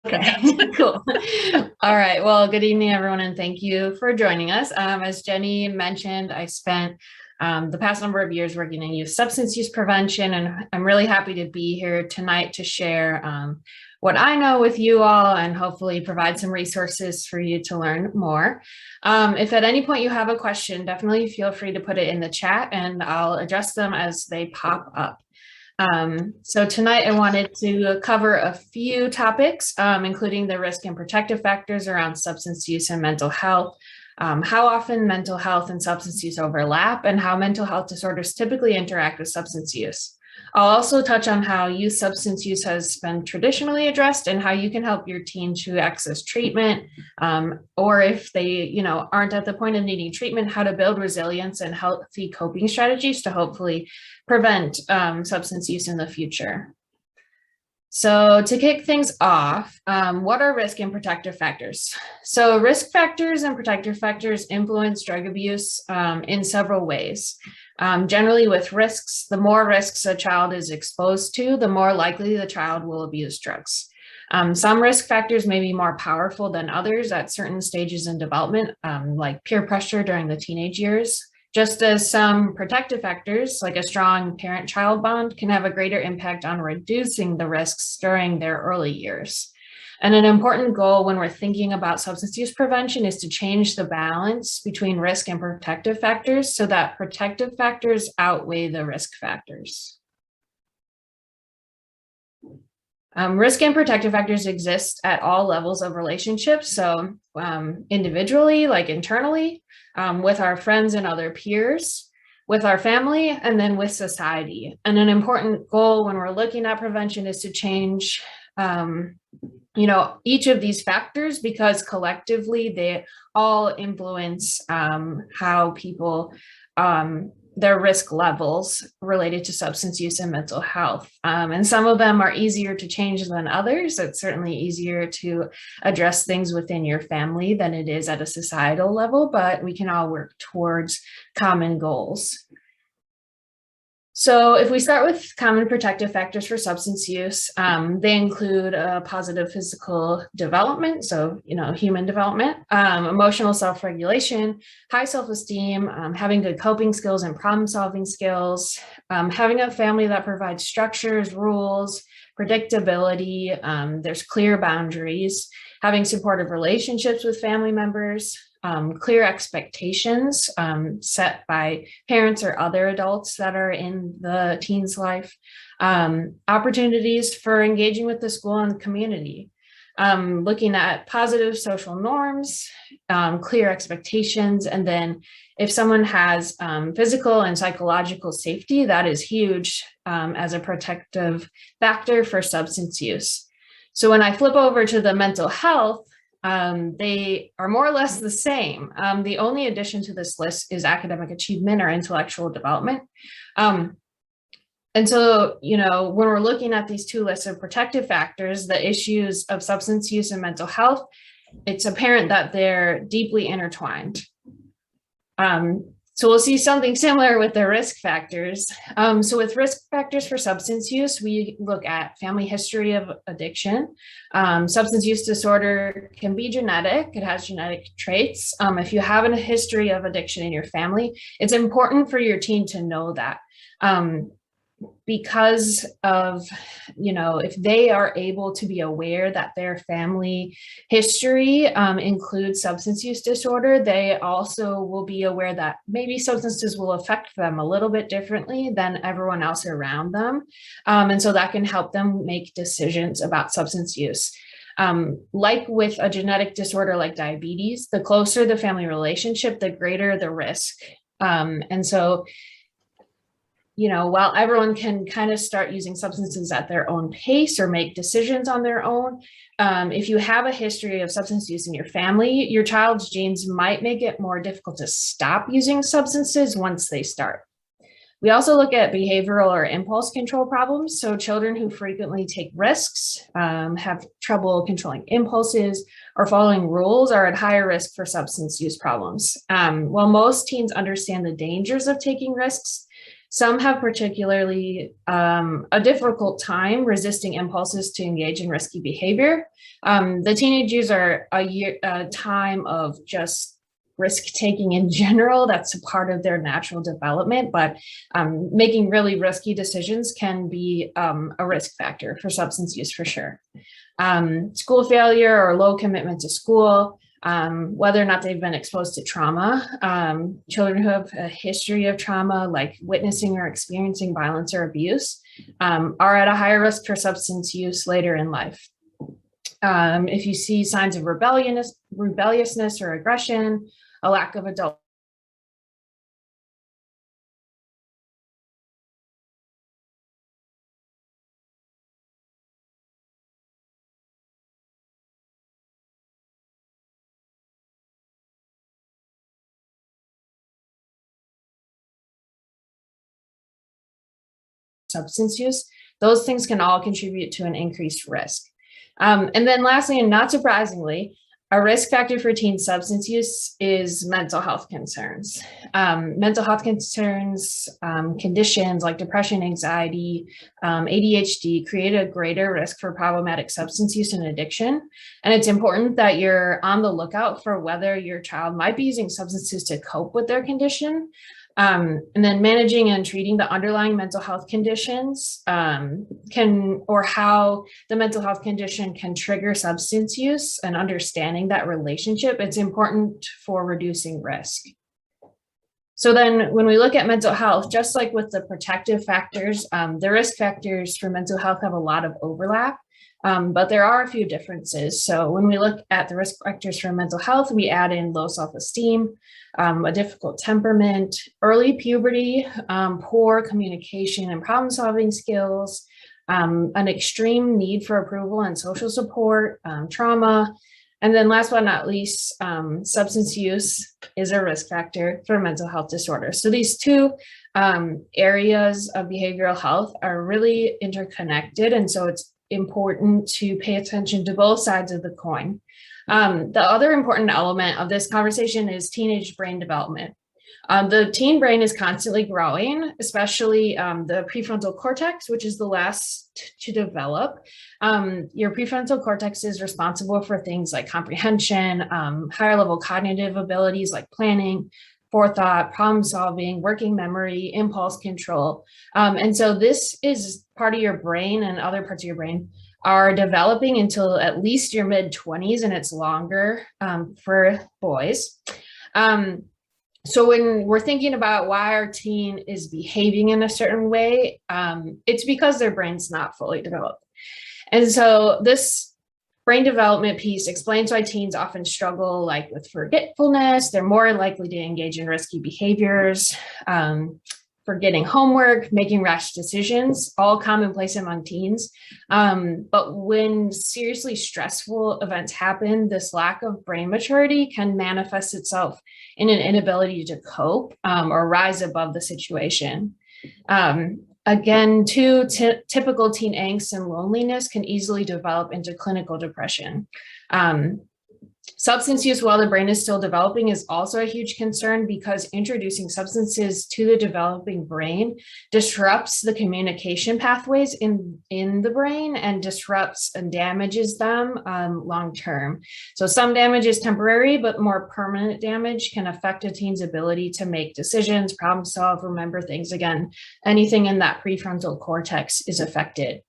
Okay, cool. All right. Well, good evening, everyone, and thank you for joining us. As Jenny mentioned, I spent the past number of years working in youth substance use prevention, and I'm really happy to be here tonight to share what I know with you all and hopefully provide some resources for you to learn more. If at any point you have a question, definitely feel free to put it in the chat and I'll address them as they pop up. So tonight I wanted to cover a few topics, including the risk and protective factors around substance use and mental health, how often mental health and substance use overlap, and how mental health disorders typically interact with substance use. I'll also touch on how youth substance use has been traditionally addressed and how you can help your teen to access treatment, or if they, aren't at the point of needing treatment, how to build resilience and healthy coping strategies to hopefully prevent substance use in the future. So to kick things off, what are risk and protective factors? So risk factors and protective factors influence drug abuse in several ways. Generally with risks, the more risks a child is exposed to, the more likely the child will abuse drugs. Some risk factors may be more powerful than others at certain stages in development, like peer pressure during the teenage years. Just as some protective factors, like a strong parent-child bond, can have a greater impact on reducing the risks during their early years. And an important goal when we're thinking about substance use prevention is to change the balance between risk and protective factors so that protective factors outweigh the risk factors. Risk and protective factors exist at all levels of relationships. So individually, like internally, with our friends and other peers, with our family, and then with society. And an important goal when we're looking at prevention is to change, each of these factors, because collectively they all influence how people, their risk levels related to substance use and mental health. And some of them are easier to change than others. It's certainly easier to address things within your family than it is at a societal level, but we can all work towards common goals. So if we start with common protective factors for substance use, they include positive physical development, so, human development, emotional self-regulation, high self-esteem, having good coping skills and problem-solving skills, having a family that provides structures, rules, predictability, there's clear boundaries, having supportive relationships with family members, clear expectations set by parents or other adults that are in the teen's life, opportunities for engaging with the school and community, looking at positive social norms, clear expectations, and then if someone has physical and psychological safety, that is huge as a protective factor for substance use. So when I flip over to the mental health, they are more or less the same. The only addition to this list is academic achievement or intellectual development. And so, when we're looking at these two lists of protective factors, the issues of substance use and mental health, it's apparent that they're deeply intertwined. So we'll see something similar with the risk factors. So with risk factors for substance use, we look at family history of addiction. Substance use disorder can be genetic. It has genetic traits. If you have a history of addiction in your family, it's important for your teen to know that. Because of, if they are able to be aware that their family history includes substance use disorder, they also will be aware that maybe substances will affect them a little bit differently than everyone else around them. And so that can help them make decisions about substance use. Like with a genetic disorder like diabetes, the closer the family relationship, the greater the risk. And so while everyone can kind of start using substances at their own pace or make decisions on their own, if you have a history of substance use in your family, your child's genes might make it more difficult to stop using substances once they start. We also look at behavioral or impulse control problems. So children who frequently take risks, have trouble controlling impulses or following rules are at higher risk for substance use problems. While most teens understand the dangers of taking risks, Some have particularly a difficult time resisting impulses to engage in risky behavior. The teenage years are a time of just risk-taking in general. That's a part of their natural development, but making really risky decisions can be a risk factor for substance use for sure. School failure or low commitment to school, whether or not they've been exposed to trauma. Children who have a history of trauma, like witnessing or experiencing violence or abuse, are at a higher risk for substance use later in life. If you see signs of rebelliousness or aggression, a lack of adult substance use, those things can all contribute to an increased risk. And then lastly, and not surprisingly, a risk factor for teen substance use is mental health concerns. Mental health concerns, conditions like depression, anxiety, ADHD create a greater risk for problematic substance use and addiction. And it's important that you're on the lookout for whether your child might be using substances to cope with their condition. And then managing and treating the underlying mental health conditions or how the mental health condition can trigger substance use and understanding that relationship, it's important for reducing risk. So then when we look at mental health, just like with the protective factors, the risk factors for mental health have a lot of overlap. But there are a few differences. So when we look at the risk factors for mental health, we add in low self-esteem, a difficult temperament, early puberty, poor communication and problem-solving skills, an extreme need for approval and social support, trauma, and then last but not least, substance use is a risk factor for mental health disorders. So these two areas of behavioral health are really interconnected, and so it's important to pay attention to both sides of the coin. The other important element of this conversation is teenage brain development. The teen brain is constantly growing, especially the prefrontal cortex, which is the last to develop. Your prefrontal cortex is responsible for things like comprehension, higher level cognitive abilities like planning, forethought, problem solving, working memory, impulse control. And so this is part of your brain, and other parts of your brain are developing until at least your mid-20s, and it's longer for boys. So when we're thinking about why our teen is behaving in a certain way, it's because their brain's not fully developed. And so this brain development piece explains why teens often struggle like with forgetfulness. They're more likely to engage in risky behaviors, forgetting homework, making rash decisions, all commonplace among teens. But when seriously stressful events happen, this lack of brain maturity can manifest itself in an inability to cope or rise above the situation. Again, too, typical teen angst and loneliness can easily develop into clinical depression. Substance use while the brain is still developing is also a huge concern because introducing substances to the developing brain disrupts the communication pathways in the brain and disrupts and damages them long term. So some damage is temporary, but more permanent damage can affect a teen's ability to make decisions, problem solve, remember things. Again, anything in that prefrontal cortex is affected.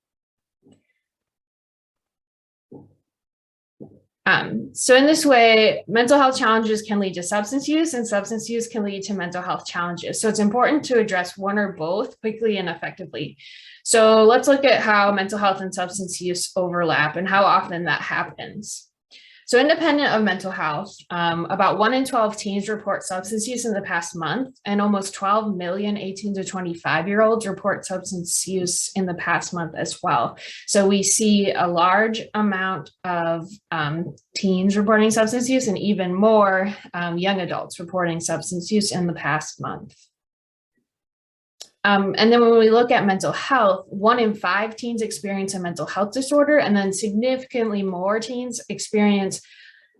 So in this way, mental health challenges can lead to substance use, and substance use can lead to mental health challenges. So it's important to address one or both quickly and effectively. So let's look at how mental health and substance use overlap and how often that happens. So independent of mental health, about 1 in 12 teens report substance use in the past month, and almost 12 million 18 to 25-year-olds report substance use in the past month as well. So we see a large amount of teens reporting substance use and even more young adults reporting substance use in the past month. And then when we look at mental health, 1 in 5 teens experience a mental health disorder, and then significantly more teens experience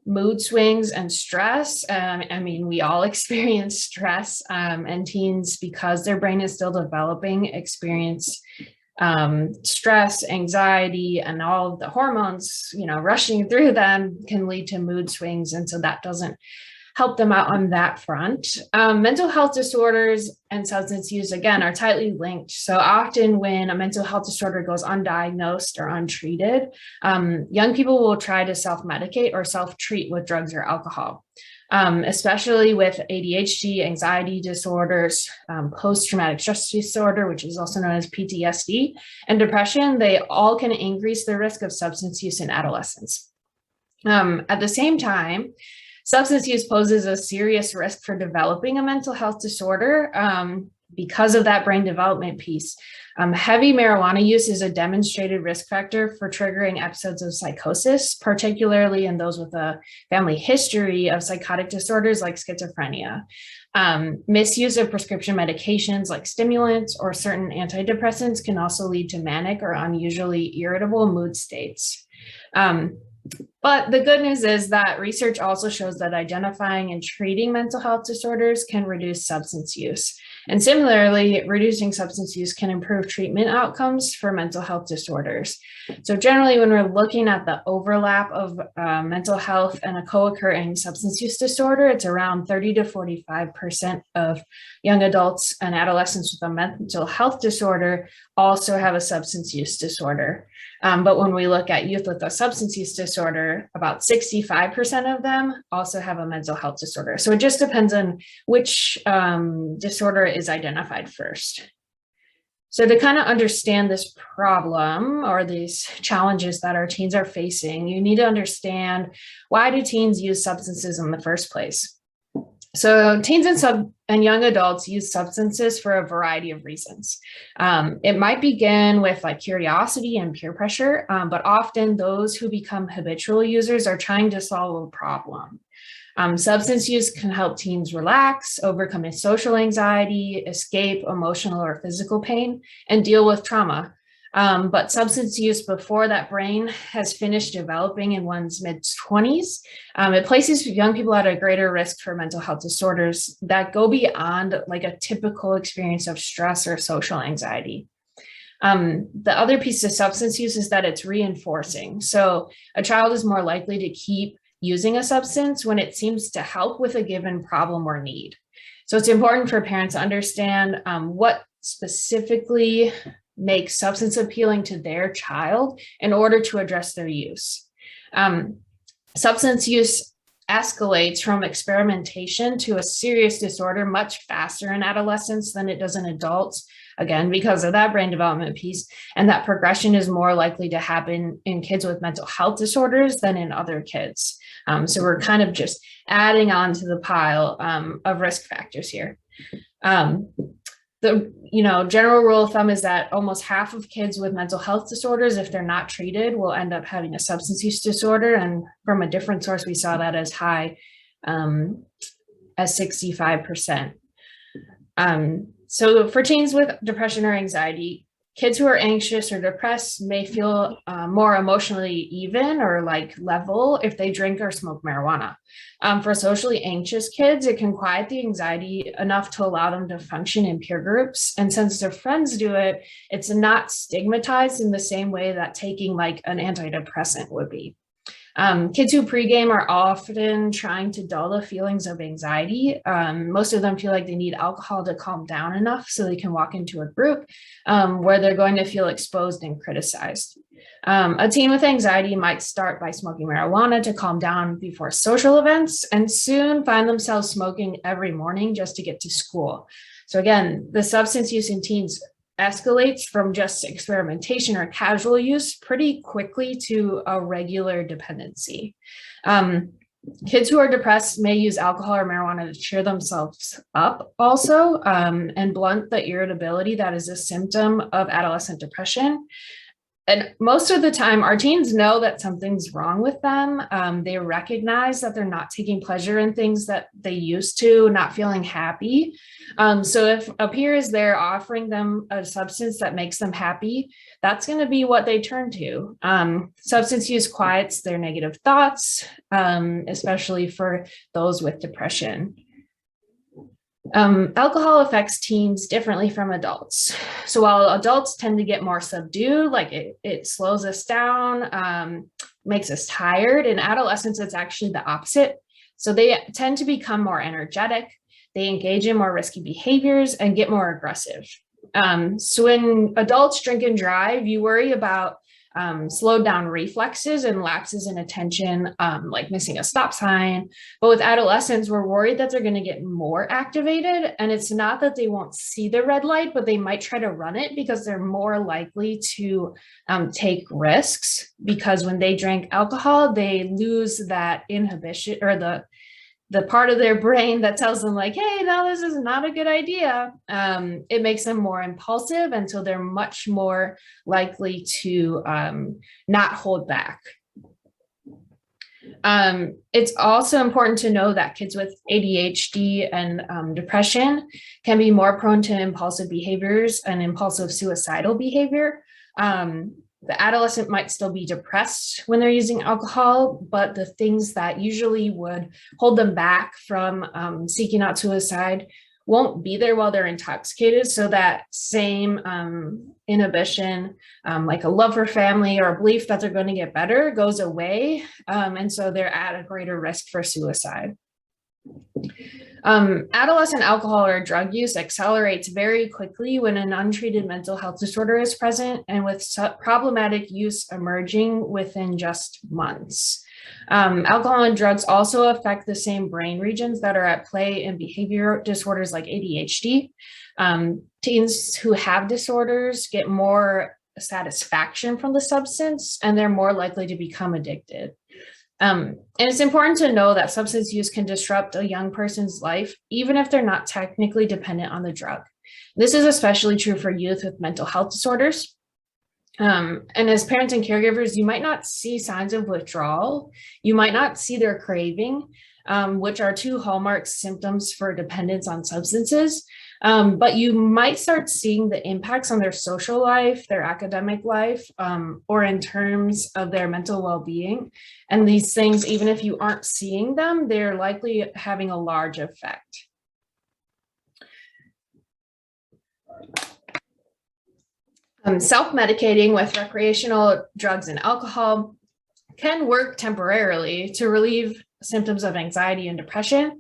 mood swings and stress. I mean, we all experience stress, and teens, because their brain is still developing, experience stress, anxiety, and all of the hormones, rushing through them can lead to mood swings. And so that doesn't help them out on that front. Mental health disorders and substance use, again, are tightly linked. So often when a mental health disorder goes undiagnosed or untreated, young people will try to self-medicate or self-treat with drugs or alcohol. Especially with ADHD, anxiety disorders, post-traumatic stress disorder, which is also known as PTSD, and depression, they all can increase the risk of substance use in adolescence. At the same time, substance use poses a serious risk for developing a mental health disorder because of that brain development piece. Heavy marijuana use is a demonstrated risk factor for triggering episodes of psychosis, particularly in those with a family history of psychotic disorders like schizophrenia. Misuse of prescription medications like stimulants or certain antidepressants can also lead to manic or unusually irritable mood states. But the good news is that research also shows that identifying and treating mental health disorders can reduce substance use. And similarly, reducing substance use can improve treatment outcomes for mental health disorders. So generally, when we're looking at the overlap of mental health and a co-occurring substance use disorder, it's around 30 to 45% of young adults and adolescents with a mental health disorder also have a substance use disorder. But when we look at youth with a substance use disorder, about 65% of them also have a mental health disorder. So it just depends on which disorder is identified first. So to kind of understand this problem or these challenges that our teens are facing, you need to understand, why do teens use substances in the first place? So teens and young adults use substances for a variety of reasons. It might begin with like curiosity and peer pressure, but often those who become habitual users are trying to solve a problem. Substance use can help teens relax, overcome social anxiety, escape emotional or physical pain, and deal with trauma. But substance use before that brain has finished developing in one's mid-20s, it places young people at a greater risk for mental health disorders that go beyond like a typical experience of stress or social anxiety. The other piece of substance use is that it's reinforcing. So a child is more likely to keep using a substance when it seems to help with a given problem or need. So it's important for parents to understand what specifically makes substance appealing to their child in order to address their use. Substance use escalates from experimentation to a serious disorder much faster in adolescents than it does in adults, again, because of that brain development piece. And that progression is more likely to happen in kids with mental health disorders than in other kids. So we're kind of just adding on to the pile of risk factors here. The general rule of thumb is that almost half of kids with mental health disorders, if they're not treated, will end up having a substance use disorder. And from a different source, we saw that as high as 65%. So for teens with depression or anxiety, kids who are anxious or depressed may feel more emotionally even or like level if they drink or smoke marijuana. For socially anxious kids, it can quiet the anxiety enough to allow them to function in peer groups. And since their friends do it, it's not stigmatized in the same way that taking like an antidepressant would be. Kids who pregame are often trying to dull the feelings of anxiety. Most of them feel like they need alcohol to calm down enough so they can walk into a group where they're going to feel exposed and criticized. A teen with anxiety might start by smoking marijuana to calm down before social events and soon find themselves smoking every morning just to get to school. So again, the substance use in teens escalates from just experimentation or casual use pretty quickly to a regular dependency. Kids who are depressed may use alcohol or marijuana to cheer themselves up also and blunt the irritability that is a symptom of adolescent depression. And most of the time, our teens know that something's wrong with them. They recognize that they're not taking pleasure in things that they used to, not feeling happy. So if a peer is there offering them a substance that makes them happy, that's going to be what they turn to. Substance use quiets their negative thoughts, especially for those with depression. Alcohol affects teens differently from adults. So while adults tend to get more subdued, like it slows us down, makes us tired, in adolescents, it's actually the opposite. So they tend to become more energetic, they engage in more risky behaviors and get more aggressive. So when adults drink and drive, you worry about slowed down reflexes and lapses in attention, like missing a stop sign. But with adolescents, we're worried that they're going to get more activated. And it's not that they won't see the red light, but they might try to run it because they're more likely to take risks, because when they drink alcohol, they lose that inhibition, or the part of their brain that tells them like, hey, no, this is not a good idea. It makes them more impulsive. And so they're much more likely to not hold back. It's also important to know that kids with ADHD and depression can be more prone to impulsive behaviors and impulsive suicidal behavior. The adolescent might still be depressed when they're using alcohol, but the things that usually would hold them back from seeking out suicide won't be there while they're intoxicated. So that same inhibition, like a love for family or a belief that they're going to get better, goes away. And so they're at a greater risk for suicide. Adolescent alcohol or drug use accelerates very quickly when an untreated mental health disorder is present, and with problematic use emerging within just months. Alcohol and drugs also affect the same brain regions that are at play in behavior disorders like ADHD. Teens who have disorders get more satisfaction from the substance, and they're more likely to become addicted. And it's important to know that substance use can disrupt a young person's life, even if they're not technically dependent on the drug. This is especially true for youth with mental health disorders. And as parents and caregivers, you might not see signs of withdrawal. You might not see their craving, which are two hallmark symptoms for dependence on substances. But you might start seeing the impacts on their social life, their academic life, or in terms of their mental well-being. And these things, even if you aren't seeing them, they're likely having a large effect. Self-medicating with recreational drugs and alcohol can work temporarily to relieve symptoms of anxiety and depression,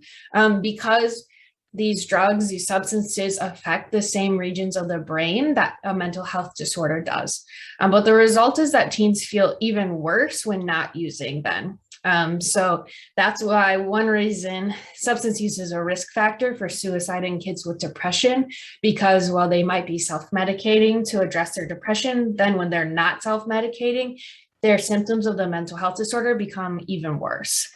because these drugs, these substances affect the same regions of the brain that a mental health disorder does. But the result is that teens feel even worse when not using them. So that's why one reason substance use is a risk factor for suicide in kids with depression, because while they might be self-medicating to address their depression, then when they're not self-medicating, their symptoms of the mental health disorder become even worse.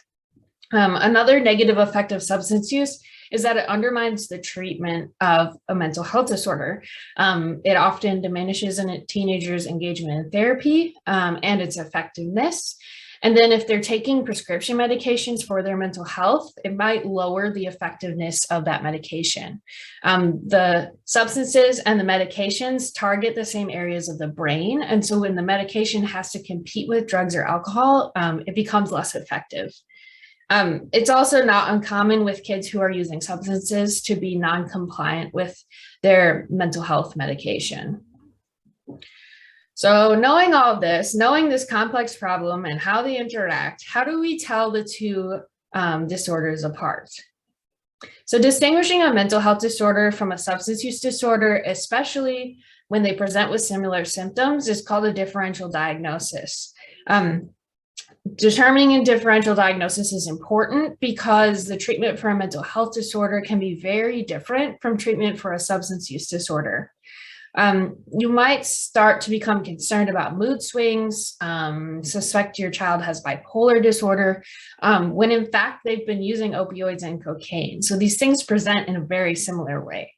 Another negative effect of substance use is that it undermines the treatment of a mental health disorder. It often diminishes a teenager's engagement in therapy and its effectiveness. And then if they're taking prescription medications for their mental health, it might lower the effectiveness of that medication. The substances and the medications target the same areas of the brain. And so when the medication has to compete with drugs or alcohol, it becomes less effective. It's also not uncommon with kids who are using substances to be non-compliant with their mental health medication. So knowing all of this, knowing this complex problem and how they interact, how do we tell the two disorders apart? So distinguishing a mental health disorder from a substance use disorder, especially when they present with similar symptoms, is called a differential diagnosis. Determining a differential diagnosis is important because the treatment for a mental health disorder can be very different from treatment for a substance use disorder. You might start to become concerned about mood swings, suspect your child has bipolar disorder, when in fact they've been using opioids and cocaine. So these things present in a very similar way.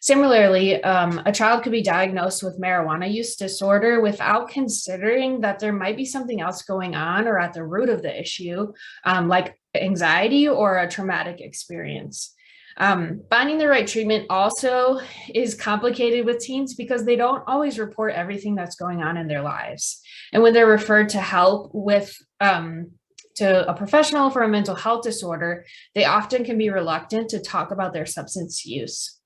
Similarly, a child could be diagnosed with marijuana use disorder without considering that there might be something else going on or at the root of the issue, like anxiety or a traumatic experience. Finding the right treatment also is complicated with teens because they don't always report everything that's going on in their lives. And when they're referred to help with to a professional for a mental health disorder, they often can be reluctant to talk about their substance use.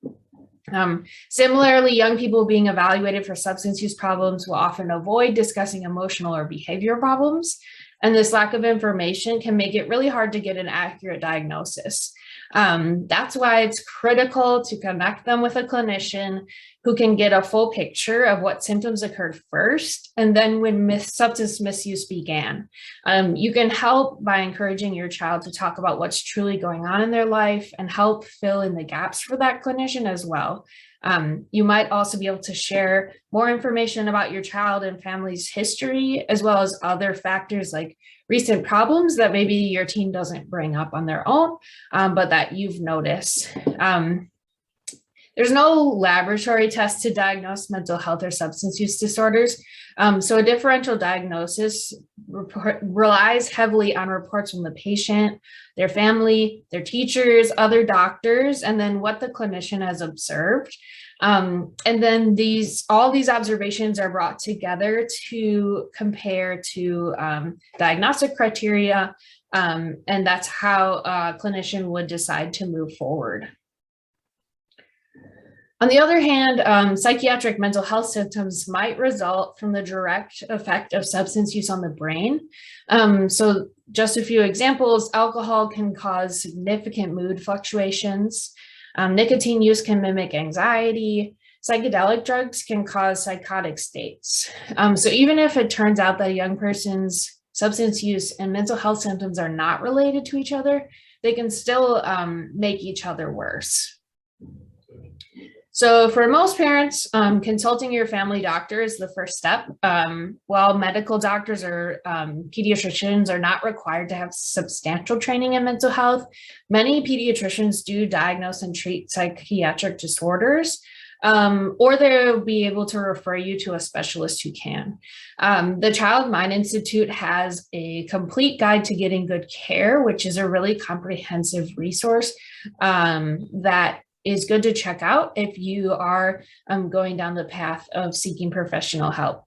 Similarly, young people being evaluated for substance use problems will often avoid discussing emotional or behavioral problems. And this lack of information can make it really hard to get an accurate diagnosis. That's why it's critical to connect them with a clinician who can get a full picture of what symptoms occurred first and then when substance misuse began. You can help by encouraging your child to talk about what's truly going on in their life and help fill in the gaps for that clinician as well. You might also be able to share more information about your child and family's history, as well as other factors like recent problems that maybe your teen doesn't bring up on their own, but that you've noticed. There's no laboratory test to diagnose mental health or substance use disorders. So a differential diagnosis relies heavily on reports from the patient, their family, their teachers, other doctors, and then what the clinician has observed. And then all these observations are brought together to compare to diagnostic criteria, and that's how a clinician would decide to move forward. On the other hand, psychiatric mental health symptoms might result from the direct effect of substance use on the brain. So just a few examples: alcohol can cause significant mood fluctuations. Nicotine use can mimic anxiety. Psychedelic drugs can cause psychotic states. So even if it turns out that a young person's substance use and mental health symptoms are not related to each other, they can still make each other worse. So for most parents, consulting your family doctor is the first step. While medical doctors or pediatricians are not required to have substantial training in mental health, many pediatricians do diagnose and treat psychiatric disorders, or they'll be able to refer you to a specialist who can. The Child Mind Institute has a complete guide to getting good care, which is a really comprehensive resource that is good to check out if you are going down the path of seeking professional help.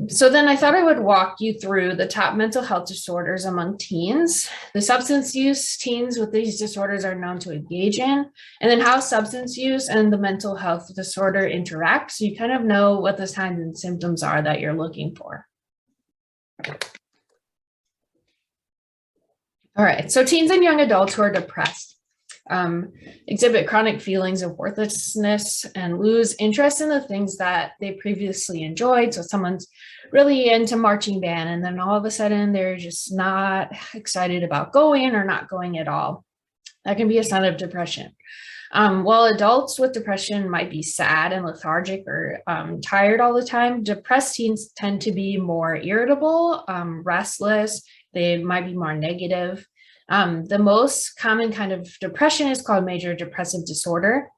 So then I thought I would walk you through the top mental health disorders among teens, the substance use teens with these disorders are known to engage in, and then how substance use and the mental health disorder interact, so you kind of know what the signs and symptoms are that you're looking for. All right, so teens and young adults who are depressed exhibit chronic feelings of worthlessness and lose interest in the things that they previously enjoyed. So someone's really into marching band, and then all of a sudden they're just not excited about going or not going at all. That can be a sign of depression. While adults with depression might be sad and lethargic or tired all the time, depressed teens tend to be more irritable, restless. They might be more negative. The most common kind of depression is called major depressive disorder,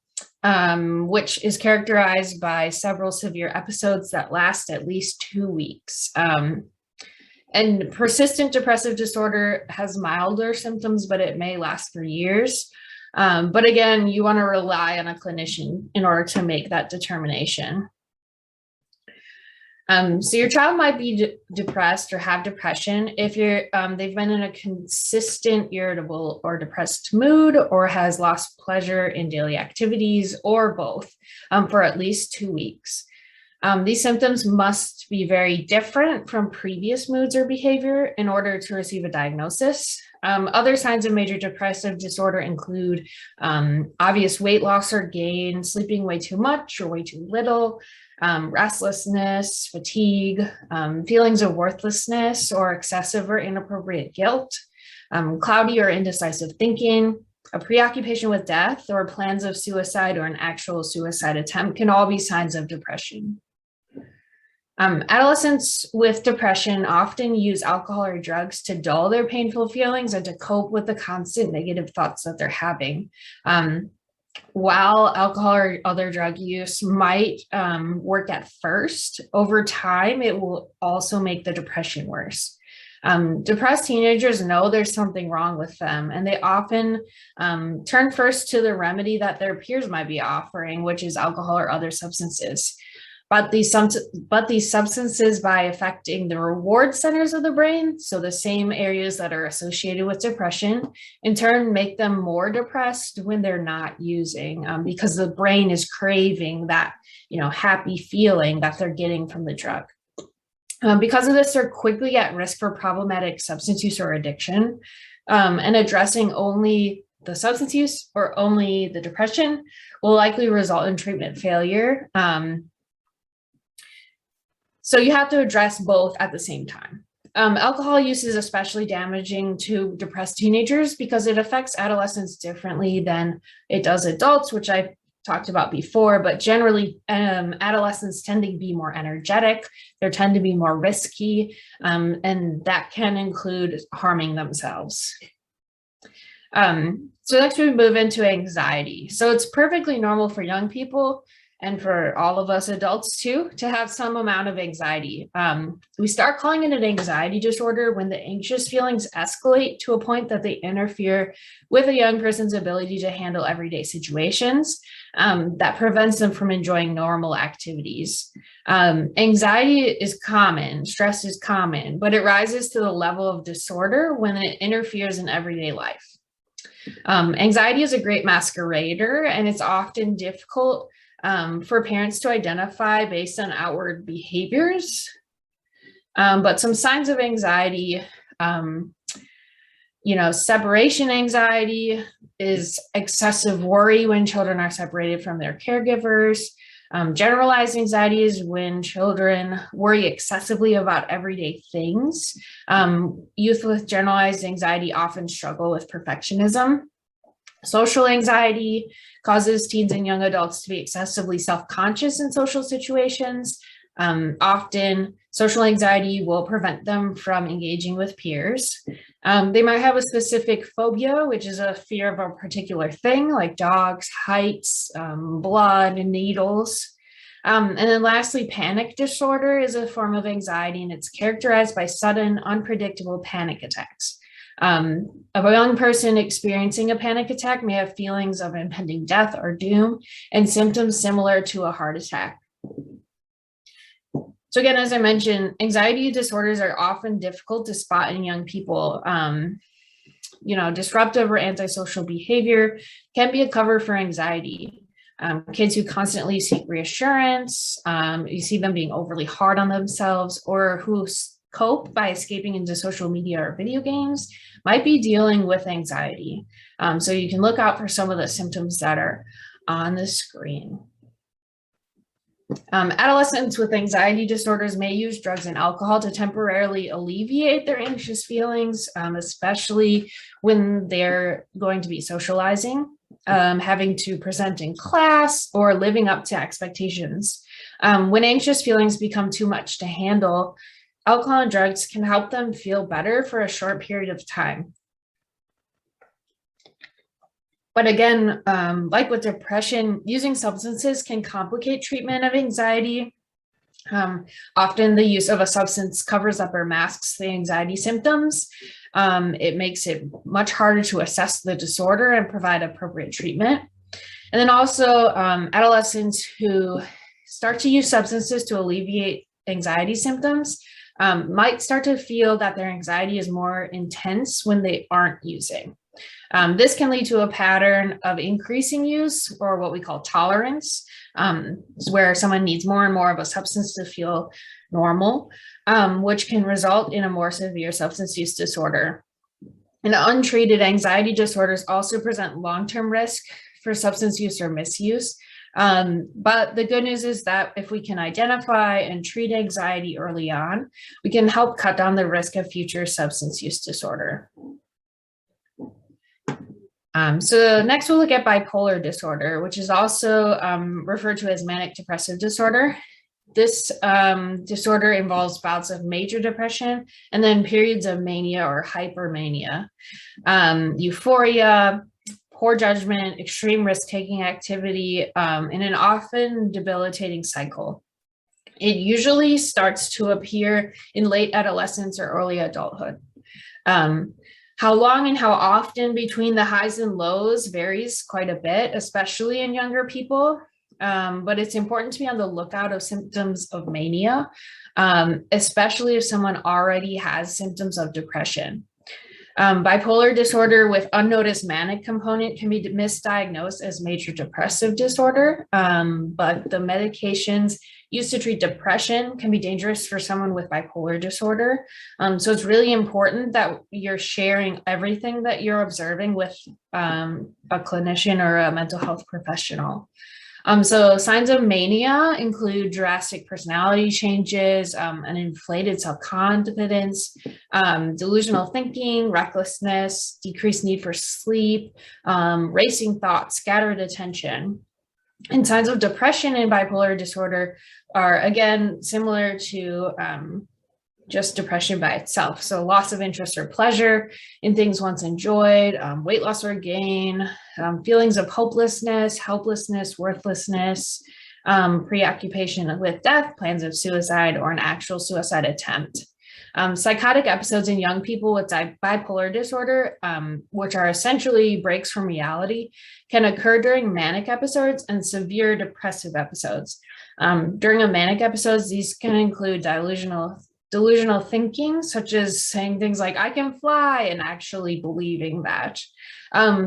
which is characterized by several severe episodes that last at least 2 weeks. And persistent depressive disorder has milder symptoms, but it may last for years. But again, you want to rely on a clinician in order to make that determination. So your child might be depressed or have depression if they've been in a consistent irritable or depressed mood, or has lost pleasure in daily activities, or both, for at least 2 weeks. These symptoms must be very different from previous moods or behavior in order to receive a diagnosis. Other signs of major depressive disorder include obvious weight loss or gain, sleeping way too much or way too little, restlessness, fatigue, feelings of worthlessness or excessive or inappropriate guilt, cloudy or indecisive thinking, a preoccupation with death, or plans of suicide or an actual suicide attempt can all be signs of depression. Adolescents with depression often use alcohol or drugs to dull their painful feelings and to cope with the constant negative thoughts that they're having. While alcohol or other drug use might work at first, over time, it will also make the depression worse. Depressed teenagers know there's something wrong with them, and they often turn first to the remedy that their peers might be offering, which is alcohol or other substances. But these substances, by affecting the reward centers of the brain, so the same areas that are associated with depression, in turn make them more depressed when they're not using, because the brain is craving that, happy feeling that they're getting from the drug. Because of this, they're quickly at risk for problematic substance use or addiction, and addressing only the substance use or only the depression will likely result in treatment failure. So you have to address both at the same time. Alcohol use is especially damaging to depressed teenagers because it affects adolescents differently than it does adults, which I talked about before, but generally adolescents tend to be more energetic, they tend to be more risky, and that can include harming themselves. So next we move into anxiety. So it's perfectly normal for young people and for all of us adults too, to have some amount of anxiety. We start calling it an anxiety disorder when the anxious feelings escalate to a point that they interfere with a young person's ability to handle everyday situations that prevents them from enjoying normal activities. Anxiety is common, stress is common, but it rises to the level of disorder when it interferes in everyday life. Anxiety is a great masquerader, and it's often difficult for parents to identify based on outward behaviors. But some signs of anxiety, separation anxiety is excessive worry when children are separated from their caregivers. Generalized anxiety is when children worry excessively about everyday things. Youth with generalized anxiety often struggle with perfectionism. Social anxiety causes teens and young adults to be excessively self-conscious in social situations. Often, social anxiety will prevent them from engaging with peers. They might have a specific phobia, which is a fear of a particular thing, like dogs, heights, blood, and needles. And then lastly, panic disorder is a form of anxiety, and it's characterized by sudden, unpredictable panic attacks. A young person experiencing a panic attack may have feelings of impending death or doom and symptoms similar to a heart attack. So again, as I mentioned, anxiety disorders are often difficult to spot in young people. Disruptive or antisocial behavior can be a cover for anxiety. Kids who constantly seek reassurance, you see them being overly hard on themselves, or who cope by escaping into social media or video games might be dealing with anxiety. So you can look out for some of the symptoms that are on the screen. Adolescents with anxiety disorders may use drugs and alcohol to temporarily alleviate their anxious feelings, especially when they're going to be socializing, having to present in class, or living up to expectations. When anxious feelings become too much to handle, alcohol and drugs can help them feel better for a short period of time. But again, like with depression, using substances can complicate treatment of anxiety. Often the use of a substance covers up or masks the anxiety symptoms. It makes it much harder to assess the disorder and provide appropriate treatment. And then also adolescents who start to use substances to alleviate anxiety symptoms might start to feel that their anxiety is more intense when they aren't using. This can lead to a pattern of increasing use, or what we call tolerance, where someone needs more and more of a substance to feel normal, which can result in a more severe substance use disorder. And untreated anxiety disorders also present long-term risk for substance use or misuse. But the good news is that if we can identify and treat anxiety early on, we can help cut down the risk of future substance use disorder. So next we'll look at bipolar disorder, which is also referred to as manic depressive disorder. This disorder involves bouts of major depression and then periods of mania or hypermania, euphoria, poor judgment, extreme risk-taking activity, and an often debilitating cycle. It usually starts to appear in late adolescence or early adulthood. How long and how often between the highs and lows varies quite a bit, especially in younger people. But it's important to be on the lookout of symptoms of mania, especially if someone already has symptoms of depression. Bipolar disorder with unnoticed manic component can be misdiagnosed as major depressive disorder, but the medications used to treat depression can be dangerous for someone with bipolar disorder. So it's really important that you're sharing everything that you're observing with a clinician or a mental health professional. So signs of mania include drastic personality changes, an inflated self-confidence, delusional thinking, recklessness, decreased need for sleep, racing thoughts, scattered attention. And signs of depression in bipolar disorder are, again, similar to just depression by itself. So loss of interest or pleasure in things once enjoyed, weight loss or gain, feelings of hopelessness, helplessness, worthlessness, preoccupation with death, plans of suicide, or an actual suicide attempt. Psychotic episodes in young people with bipolar disorder, which are essentially breaks from reality, can occur during manic episodes and severe depressive episodes. During a manic episodes, these can include delusional thinking, such as saying things like, I can fly, and actually believing that.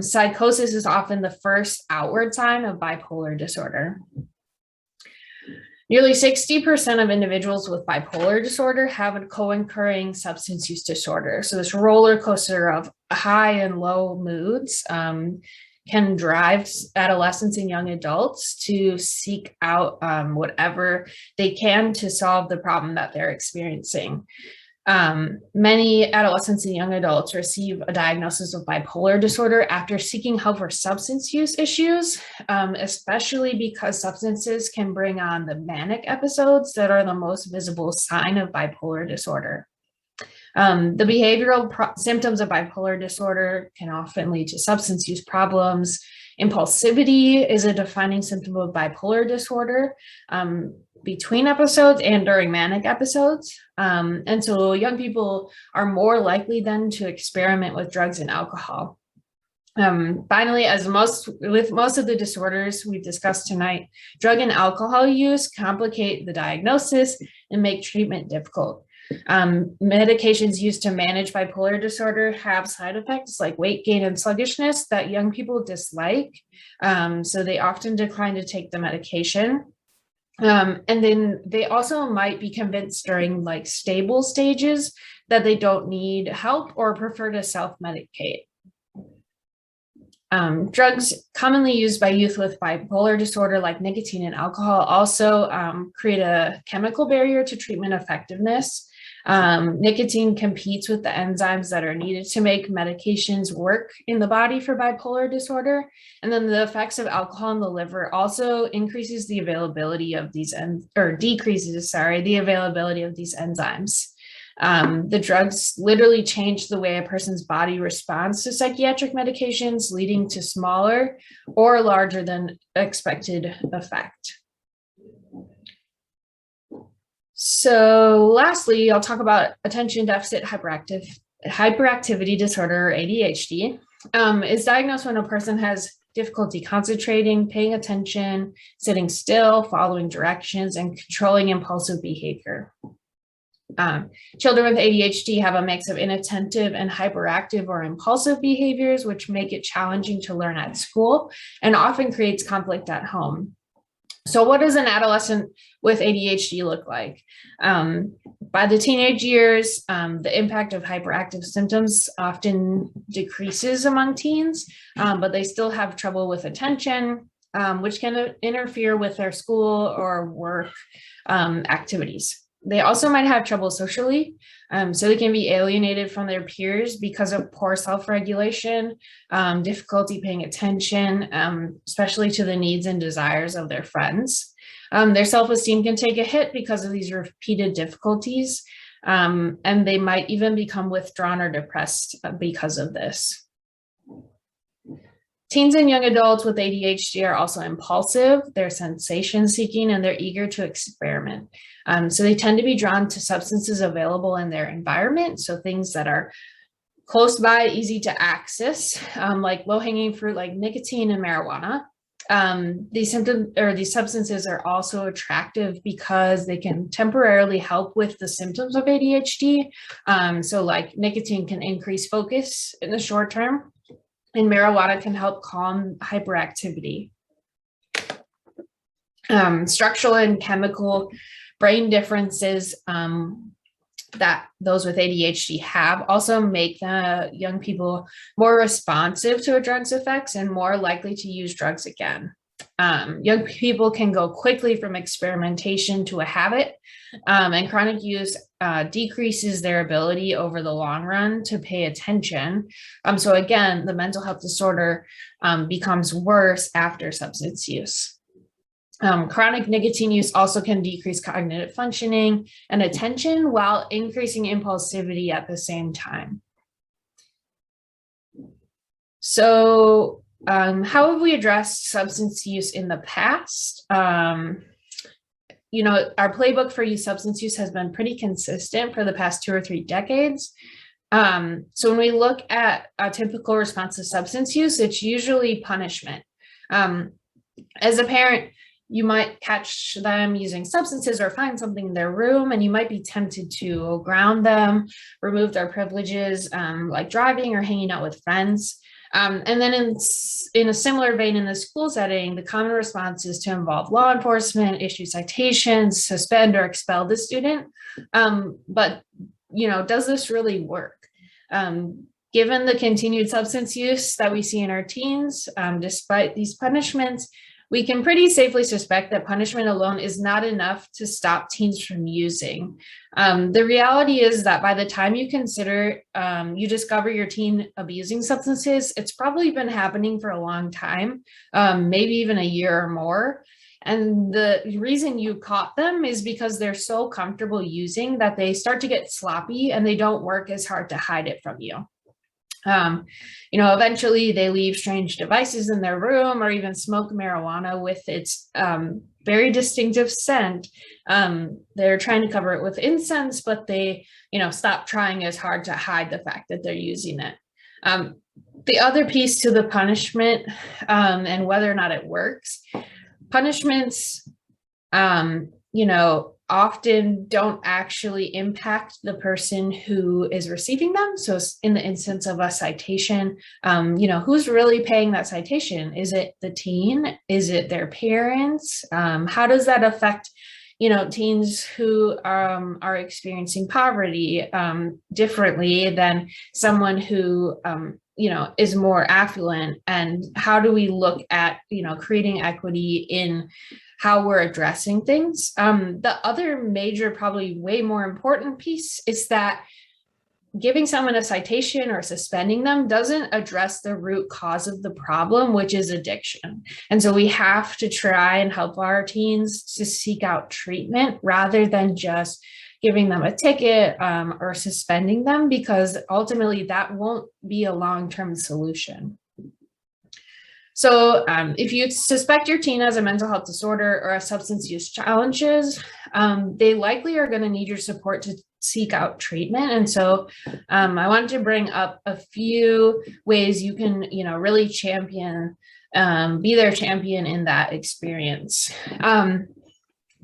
Psychosis is often the first outward sign of bipolar disorder. Nearly 60% of individuals with bipolar disorder have a co-occurring substance use disorder. So this roller coaster of high and low moods can drive adolescents and young adults to seek out whatever they can to solve the problem that they're experiencing. Many adolescents and young adults receive a diagnosis of bipolar disorder after seeking help for substance use issues, especially because substances can bring on the manic episodes that are the most visible sign of bipolar disorder. The behavioral symptoms of bipolar disorder can often lead to substance use problems. Impulsivity is a defining symptom of bipolar disorder between episodes and during manic episodes. And so young people are more likely then to experiment with drugs and alcohol. Finally, with most of the disorders we've discussed tonight, drug and alcohol use complicate the diagnosis and make treatment difficult. Medications used to manage bipolar disorder have side effects like weight gain and sluggishness that young people dislike. So they often decline to take the medication. And then they also might be convinced during like stable stages that they don't need help or prefer to self-medicate. Drugs commonly used by youth with bipolar disorder, like nicotine and alcohol, also create a chemical barrier to treatment effectiveness. Nicotine competes with the enzymes that are needed to make medications work in the body for bipolar disorder. And then the effects of alcohol in the liver also increases the availability of these, decreases the availability of these enzymes. The drugs literally change the way a person's body responds to psychiatric medications, leading to smaller or larger than expected effect. So lastly, I'll talk about attention deficit hyperactivity disorder, or ADHD. It's diagnosed when a person has difficulty concentrating, paying attention, sitting still, following directions, and controlling impulsive behavior. Children with ADHD have a mix of inattentive and hyperactive or impulsive behaviors, which make it challenging to learn at school and often creates conflict at home. So what does an adolescent with ADHD look like? By the teenage years, the impact of hyperactive symptoms often decreases among teens, but they still have trouble with attention, which can interfere with their school or work activities. They also might have trouble socially, so they can be alienated from their peers because of poor self-regulation, difficulty paying attention, especially to the needs and desires of their friends. Their self-esteem can take a hit because of these repeated difficulties, and they might even become withdrawn or depressed because of this. Teens and young adults with ADHD are also impulsive, they're sensation seeking, and they're eager to experiment. So they tend to be drawn to substances available in their environment. So things that are close by, easy to access, like low-hanging fruit, like nicotine and marijuana. These substances are also attractive because they can temporarily help with the symptoms of ADHD. So like nicotine can increase focus in the short term, and marijuana can help calm hyperactivity. Structural and chemical brain differences that those with ADHD have also make the young people more responsive to a drug's effects and more likely to use drugs again. Young people can go quickly from experimentation to a habit, and chronic use decreases their ability over the long run to pay attention. So again, the mental health disorder becomes worse after substance use. Chronic nicotine use also can decrease cognitive functioning and attention while increasing impulsivity at the same time. So how have we addressed substance use in the past? Our playbook for youth substance use has been pretty consistent for the past 2 or 3 decades. So when we look at a typical response to substance use, it's usually punishment. As a parent, you might catch them using substances or find something in their room, and you might be tempted to ground them, remove their privileges, like driving or hanging out with friends. And then in a similar vein, in the school setting, the common response is to involve law enforcement, issue citations, suspend or expel the student. But does this really work? Given the continued substance use that we see in our teens, despite these punishments, we can pretty safely suspect that punishment alone is not enough to stop teens from using. The reality is that by the time you discover your teen abusing substances, it's probably been happening for a long time, maybe even a year or more. And the reason you caught them is because they're so comfortable using that they start to get sloppy and they don't work as hard to hide it from you. Eventually they leave strange devices in their room or even smoke marijuana with its very distinctive scent. They're trying to cover it with incense, but they, stop trying as hard to hide the fact that they're using it. The other piece to the punishment and whether or not it works, punishments, often don't actually impact the person who is receiving them. So in the instance of a citation, who's really paying that citation? Is it the teen? Is it their parents? How does that affect, teens who are experiencing poverty differently than someone who, is more affluent? And how do we look at, creating equity in how we're addressing things? The other major, probably way more important piece is that giving someone a citation or suspending them doesn't address the root cause of the problem, which is addiction. And so we have to try and help our teens to seek out treatment rather than just giving them a ticket or suspending them, because ultimately that won't be a long-term solution. So if you suspect your teen has a mental health disorder or a substance use challenges, they likely are going to need your support to seek out treatment. And so I wanted to bring up a few ways you can, really champion, be their champion in that experience.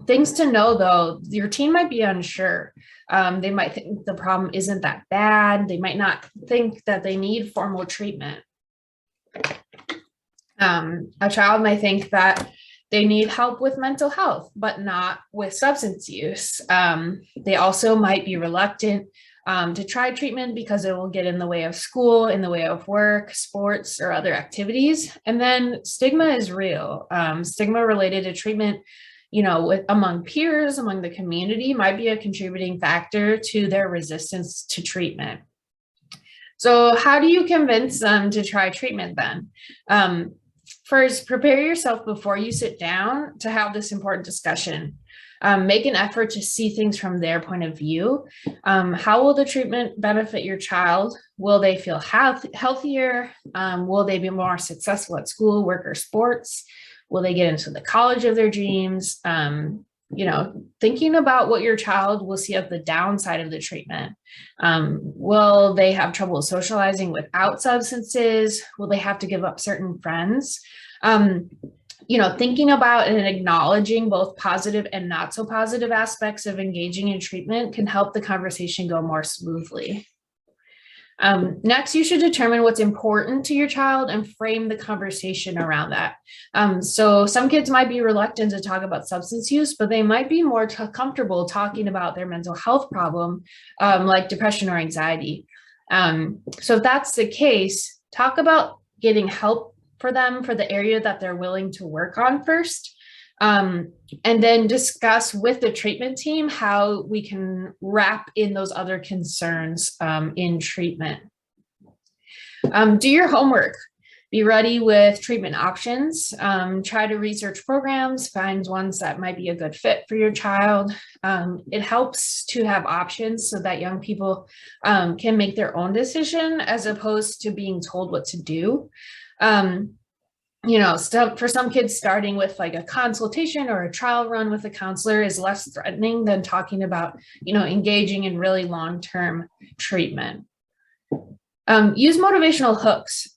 Things to know, though, your teen might be unsure. They might think the problem isn't that bad. They might not think that they need formal treatment. A child might think that they need help with mental health, but not with substance use. They also might be reluctant to try treatment because it will get in the way of school, in the way of work, sports, or other activities. And then stigma is real. Stigma related to treatment, among peers, among the community, might be a contributing factor to their resistance to treatment. So how do you convince them to try treatment then? First, prepare yourself before you sit down to have this important discussion. Make an effort to see things from their point of view. How will the treatment benefit your child? Will they feel healthier? Will they be more successful at school, work, or sports? Will they get into the college of their dreams? Thinking about what your child will see as the downside of the treatment. Will they have trouble socializing without substances? Will they have to give up certain friends? Thinking about and acknowledging both positive and not so positive aspects of engaging in treatment can help the conversation go more smoothly. Next, you should determine what's important to your child and frame the conversation around that. So some kids might be reluctant to talk about substance use, but they might be more comfortable talking about their mental health problem, like depression or anxiety. So if that's the case, talk about getting help for them for the area that they're willing to work on first. And then discuss with the treatment team how we can wrap in those other concerns in treatment. Do your homework. Be ready with treatment options. Try to research programs, find ones that might be a good fit for your child. It helps to have options so that young people can make their own decision as opposed to being told what to do. For some kids, starting with like a consultation or a trial run with a counselor is less threatening than talking about, engaging in really long-term treatment. Use motivational hooks.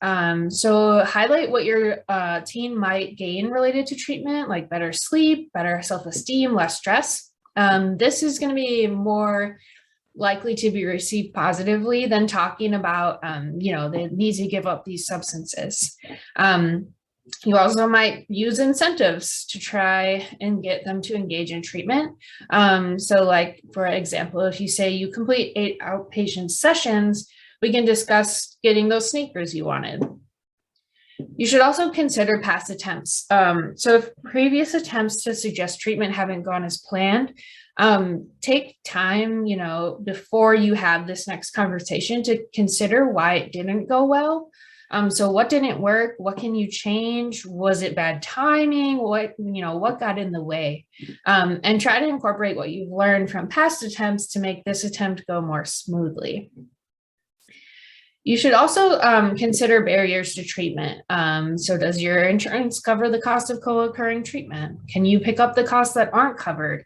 So highlight what your teen might gain related to treatment, like better sleep, better self-esteem, less stress. This is going to be more likely to be received positively than talking about, they need to give up these substances. You also might use incentives to try and get them to engage in treatment. So like, for example, if you say you complete 8 outpatient sessions, we can discuss getting those sneakers you wanted. You should also consider past attempts. So if previous attempts to suggest treatment haven't gone as planned, take time, before you have this next conversation to consider why it didn't go well. So what didn't work? What can you change? Was it bad timing? What got in the way? And try to incorporate what you've learned from past attempts to make this attempt go more smoothly. You should also consider barriers to treatment. So does your insurance cover the cost of co-occurring treatment? Can you pick up the costs that aren't covered?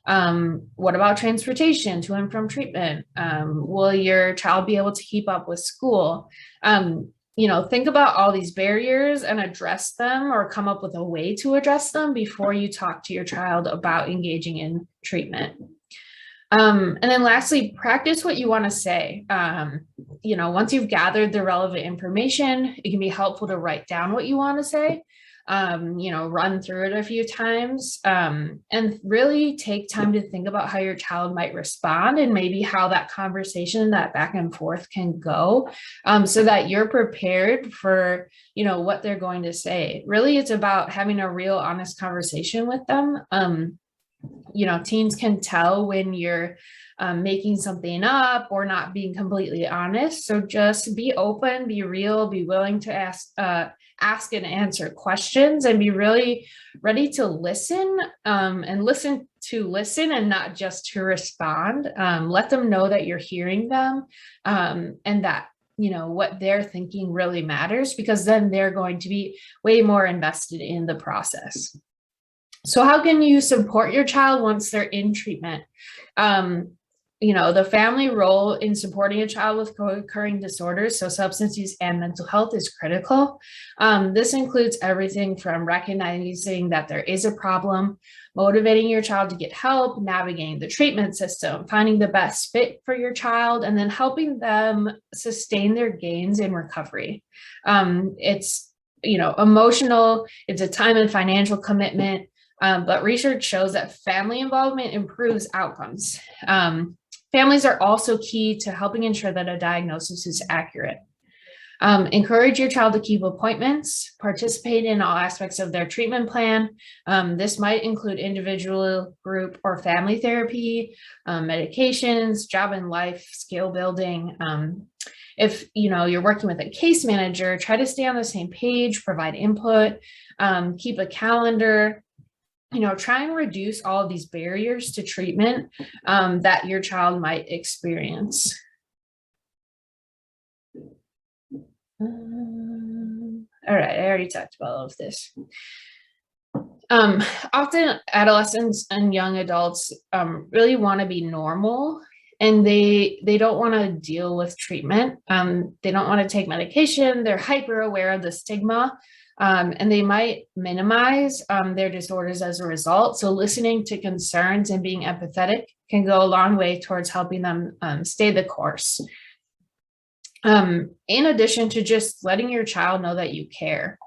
What about transportation to and from treatment? Will your child be able to keep up with school? Think about all these barriers and address them or come up with a way to address them before you talk to your child about engaging in treatment. And then lastly, practice what you want to say. Once you've gathered the relevant information, it can be helpful to write down what you want to say, run through it a few times, and really take time to think about how your child might respond and maybe how that conversation, that back and forth can go, so that you're prepared for, what they're going to say. Really, it's about having a real honest conversation with them. Teens can tell when you're making something up or not being completely honest. So just be open, be real, be willing to ask and answer questions, and be really ready to listen, and listen and not just to respond. Let them know that you're hearing them, and that what they're thinking really matters, because then they're going to be way more invested in the process. So how can you support your child once they're in treatment? The family role in supporting a child with co-occurring disorders, so substance use and mental health, is critical. This includes everything from recognizing that there is a problem, motivating your child to get help, navigating the treatment system, finding the best fit for your child, and then helping them sustain their gains in recovery. It's emotional, it's a time and financial commitment. But research shows that family involvement improves outcomes. Families are also key to helping ensure that a diagnosis is accurate. Encourage your child to keep appointments, participate in all aspects of their treatment plan. This might include individual, group, or family therapy, medications, job and life skill building. If you're working with a case manager, try to stay on the same page, provide input, keep a calendar. try and reduce all of these barriers to treatment that your child might experience. All right, I already talked about all of this. Often adolescents and young adults really want to be normal, and they don't want to deal with treatment. They don't want to take medication. They're hyper aware of the stigma, and they might minimize their disorders as a result. So listening to concerns and being empathetic can go a long way towards helping them stay the course. In addition to just letting your child know that you care.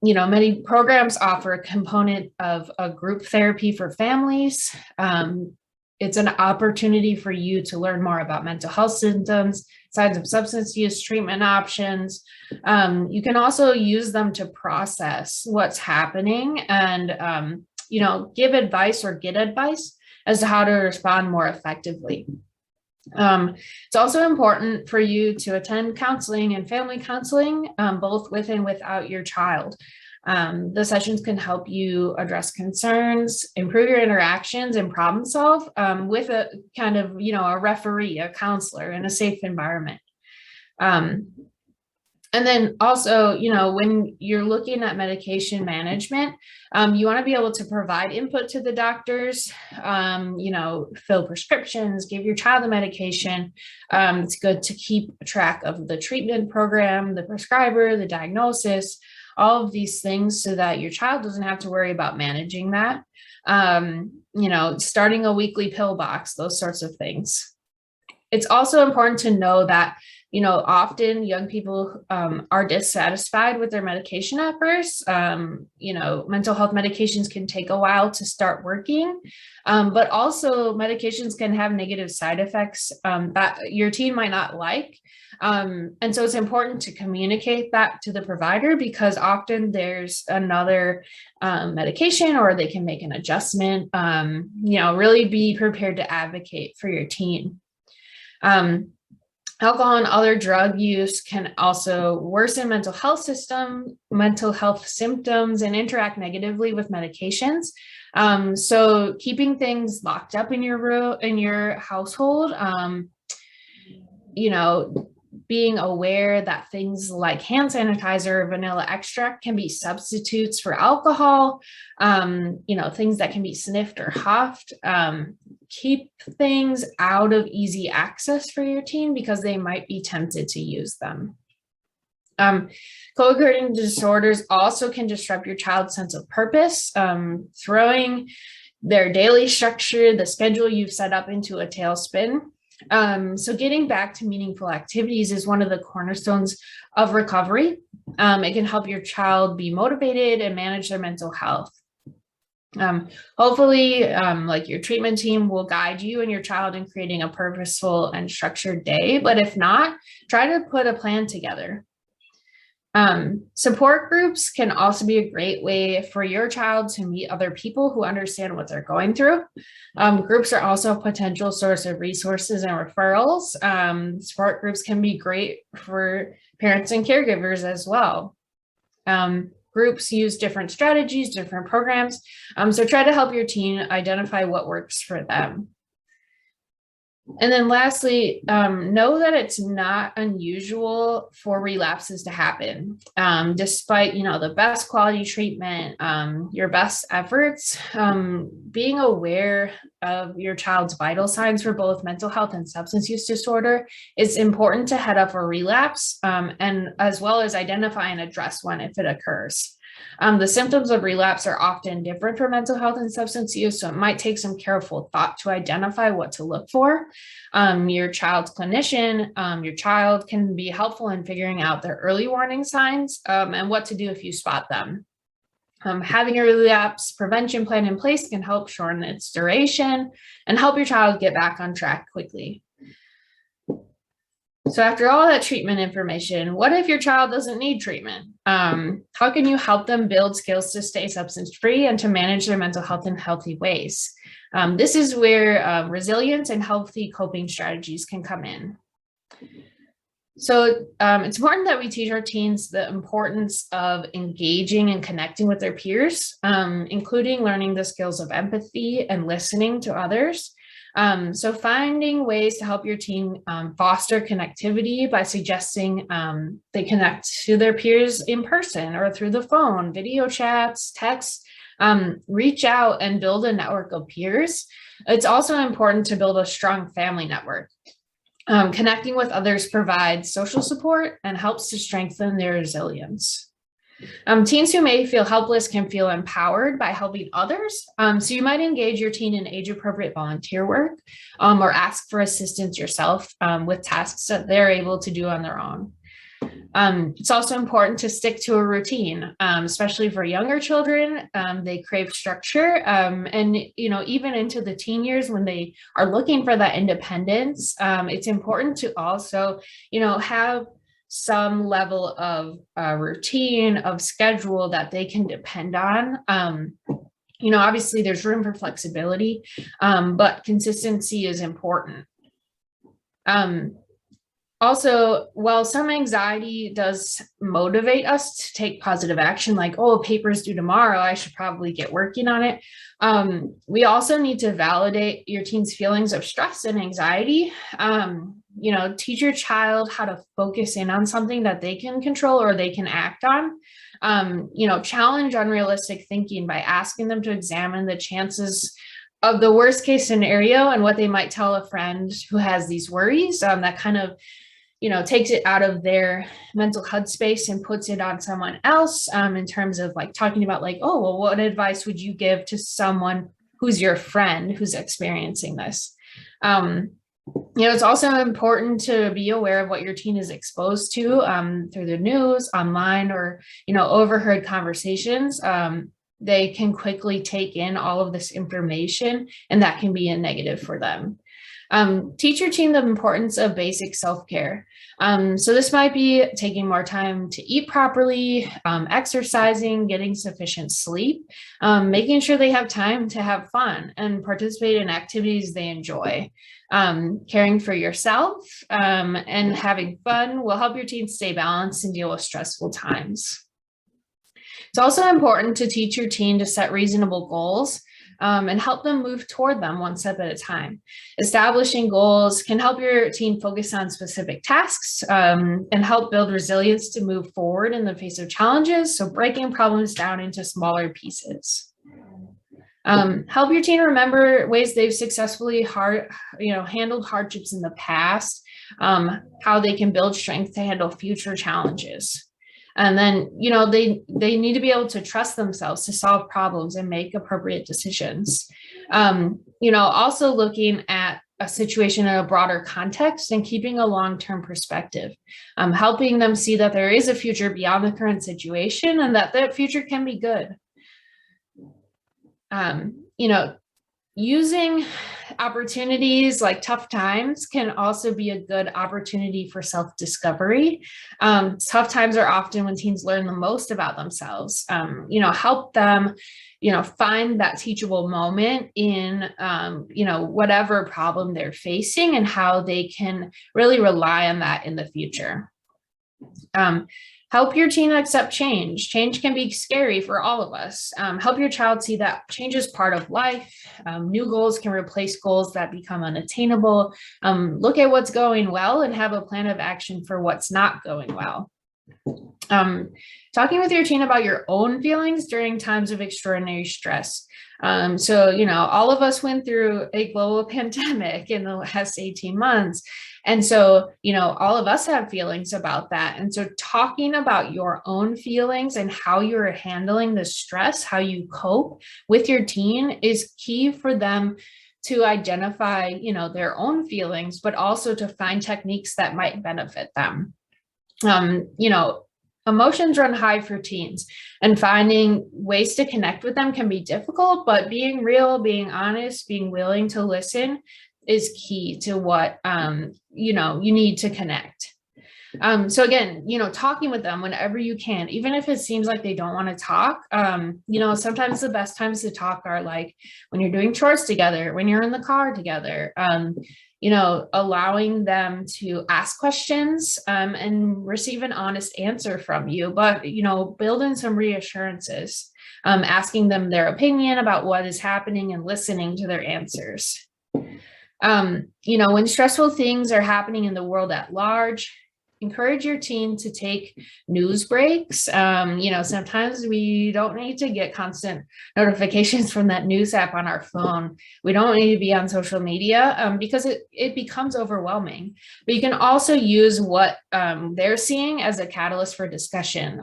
Many programs offer a component of a group therapy for families. It's an opportunity for you to learn more about mental health symptoms, signs of substance use, treatment options. You can also use them to process what's happening and, give advice or get advice as to how to respond more effectively. It's also important for you to attend counseling and family counseling, both with and without your child. The sessions can help you address concerns, improve your interactions, and problem solve with a kind of, a referee, a counselor in a safe environment. And then also, when you're looking at medication management, you want to be able to provide input to the doctors, fill prescriptions, give your child the medication. It's good to keep track of the treatment program, the prescriber, the diagnosis, all of these things so that your child doesn't have to worry about managing that. Starting a weekly pill box, those sorts of things. It's also important to know that often young people are dissatisfied with their medication at first. Mental health medications can take a while to start working, but also medications can have negative side effects that your teen might not like. And so it's important to communicate that to the provider, because often there's another medication or they can make an adjustment. Really be prepared to advocate for your teen. Alcohol and other drug use can also worsen mental health symptoms and interact negatively with medications. So keeping things locked up in your household, being aware that things like hand sanitizer or vanilla extract can be substitutes for alcohol, things that can be sniffed or huffed. Keep things out of easy access for your teen because they might be tempted to use them. Co-occurring disorders also can disrupt your child's sense of purpose, throwing their daily structure, the schedule you've set up, into a tailspin. So getting back to meaningful activities is one of the cornerstones of recovery. It can help your child be motivated and manage their mental health. Hopefully, your treatment team will guide you and your child in creating a purposeful and structured day. But if not, try to put a plan together. Support groups can also be a great way for your child to meet other people who understand what they're going through. Groups are also a potential source of resources and referrals. Support groups can be great for parents and caregivers as well. Groups use different strategies, different programs. So try to help your teen identify what works for them. And then lastly, know that it's not unusual for relapses to happen. Despite, the best quality treatment, your best efforts, being aware of your child's vital signs for both mental health and substance use disorder is important to head up a relapse, and as well as identify and address one if it occurs. The symptoms of relapse are often different for mental health and substance use, so it might take some careful thought to identify what to look for. Your child's clinician, your child can be helpful in figuring out their early warning signs and what to do if you spot them. Having a relapse prevention plan in place can help shorten its duration and help your child get back on track quickly. So after all that treatment information, what if your child doesn't need treatment? How can you help them build skills to stay substance-free and to manage their mental health in healthy ways? This is where resilience and healthy coping strategies can come in. So it's important that we teach our teens the importance of engaging and connecting with their peers, including learning the skills of empathy and listening to others. So finding ways to help your teen foster connectivity by suggesting they connect to their peers in person or through the phone, video chats, texts, reach out and build a network of peers. It's also important to build a strong family network. Connecting with others provides social support and helps to strengthen their resilience. Teens who may feel helpless can feel empowered by helping others. So you might engage your teen in age-appropriate volunteer work or ask for assistance yourself with tasks that they're able to do on their own. It's also important to stick to a routine, especially for younger children. They crave structure, and even into the teen years when they are looking for that independence. It's important to also, have some level of routine, of schedule that they can depend on. Obviously there's room for flexibility, but consistency is important. Also, while some anxiety does motivate us to take positive action, like, oh, paper's due tomorrow, I should probably get working on it. We also need to validate your teen's feelings of stress and anxiety. Teach your child how to focus in on something that they can control or they can act on. Challenge unrealistic thinking by asking them to examine the chances of the worst case scenario and what they might tell a friend who has these worries. That kind of takes it out of their mental headspace and puts it on someone else, in terms of like talking about like, oh, well, what advice would you give to someone who's your friend who's experiencing this? It's also important to be aware of what your teen is exposed to through the news, online, or, overheard conversations. They can quickly take in all of this information, and that can be a negative for them. Teach your teen the importance of basic self-care. So this might be taking more time to eat properly, exercising, getting sufficient sleep, making sure they have time to have fun and participate in activities they enjoy. Caring for yourself and having fun will help your teen stay balanced and deal with stressful times. It's also important to teach your teen to set reasonable goals and help them move toward them one step at a time. Establishing goals can help your teen focus on specific tasks and help build resilience to move forward in the face of challenges. So breaking problems down into smaller pieces. Help your teen remember ways they've successfully handled hardships in the past, how they can build strength to handle future challenges. And then, they need to be able to trust themselves to solve problems and make appropriate decisions. Also looking at a situation in a broader context and keeping a long-term perspective, helping them see that there is a future beyond the current situation and that that future can be good. Using opportunities like tough times can also be a good opportunity for self-discovery. Tough times are often when teens learn the most about themselves. Help them, find that teachable moment in, whatever problem they're facing and how they can really rely on that in the future. Help your teen accept change. Change can be scary for all of us. Help your child see that change is part of life. New goals can replace goals that become unattainable. Look at what's going well and have a plan of action for what's not going well. Talking with your teen about your own feelings during times of extraordinary stress. All of us went through a global pandemic in the last 18 months. And so, all of us have feelings about that. And so talking about your own feelings and how you're handling the stress, how you cope with your teen is key for them to identify, their own feelings, but also to find techniques that might benefit them. Emotions run high for teens, and finding ways to connect with them can be difficult, but being real, being honest, being willing to listen is key to what, you need to connect. So again, talking with them whenever you can, even if it seems like they don't want to talk, sometimes the best times to talk are like when you're doing chores together, when you're in the car together, allowing them to ask questions and receive an honest answer from you, but, building some reassurances, asking them their opinion about what is happening and listening to their answers. When stressful things are happening in the world at large, encourage your teen to take news breaks. Sometimes we don't need to get constant notifications from that news app on our phone. We don't need to be on social media because it becomes overwhelming. But you can also use what they're seeing as a catalyst for discussion.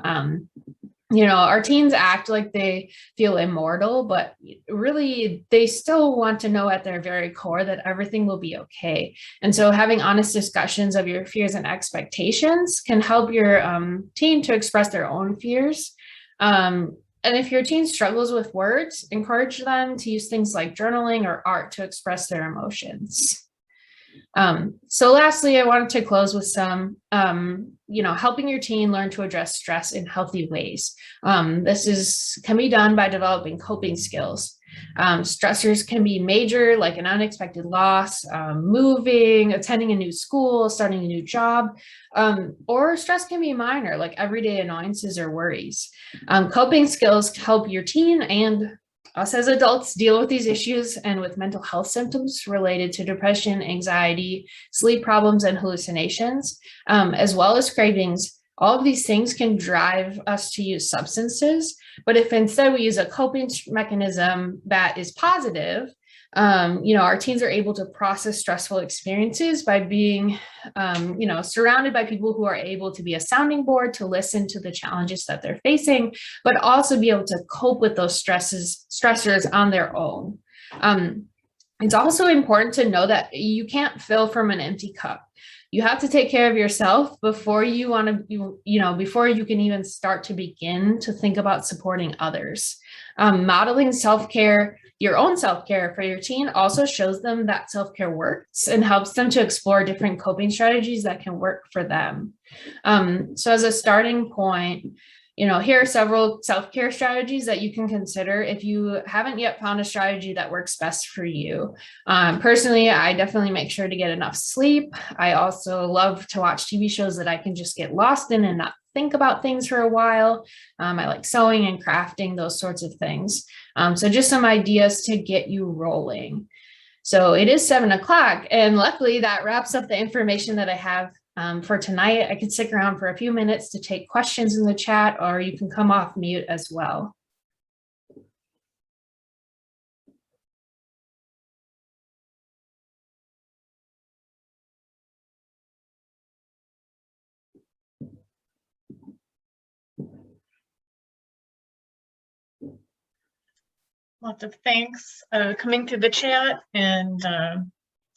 Our teens act like they feel immortal, but really they still want to know at their very core that everything will be okay. And so having honest discussions of your fears and expectations can help your teen to express their own fears. And if your teen struggles with words, encourage them to use things like journaling or art to express their emotions. So lastly, I wanted to close with some, helping your teen learn to address stress in healthy ways. This can be done by developing coping skills. Stressors can be major, like an unexpected loss, moving, attending a new school, starting a new job, or stress can be minor, like everyday annoyances or worries. Coping skills help your teen and us as adults deal with these issues and with mental health symptoms related to depression, anxiety, sleep problems, and hallucinations, as well as cravings. All of these things can drive us to use substances, but if instead we use a coping mechanism that is positive, our teens are able to process stressful experiences by being, surrounded by people who are able to be a sounding board, to listen to the challenges that they're facing, but also be able to cope with those stressors on their own. It's also important to know that you can't fill from an empty cup. You have to take care of yourself before you before you can even start to begin to think about supporting others. Modeling self-care, your own self-care for your teen also shows them that self-care works and helps them to explore different coping strategies that can work for them. So as a starting point, here are several self-care strategies that you can consider if you haven't yet found a strategy that works best for you. Personally, I definitely make sure to get enough sleep. I also love to watch TV shows that I can just get lost in and not think about things for a while. I like sewing and crafting, those sorts of things. So just some ideas to get you rolling. So it is 7 o'clock, and luckily that wraps up the information that I have for tonight. I could stick around for a few minutes to take questions in the chat, or you can come off mute as well. Lots of thanks coming through the chat, and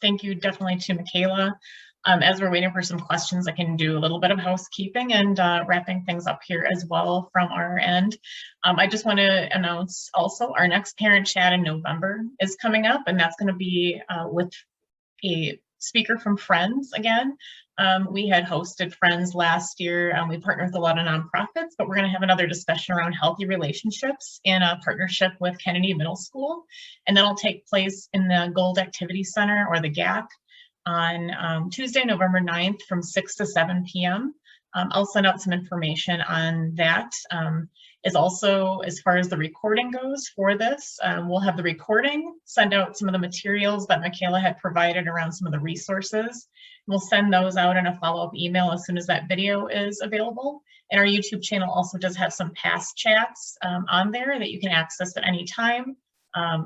thank you definitely to Michaela. As we're waiting for some questions, I can do a little bit of housekeeping and wrapping things up here as well from our end. I just want to announce also our next parent chat in November is coming up, and that's going to be with a speaker from Friends again. We had hosted Friends last year. We partnered with a lot of nonprofits, but we're going to have another discussion around healthy relationships in a partnership with Kennedy Middle School. And that'll take place in the Gold Activity Center, or the GAC, on Tuesday, November 9th from 6 to 7 p.m. I'll send out some information on that. Is also, as far as the recording goes for this, we'll have the recording, send out some of the materials that Michaela had provided around some of the resources. We'll send those out in a follow-up email as soon as that video is available. And our YouTube channel also does have some past chats on there that you can access at any time,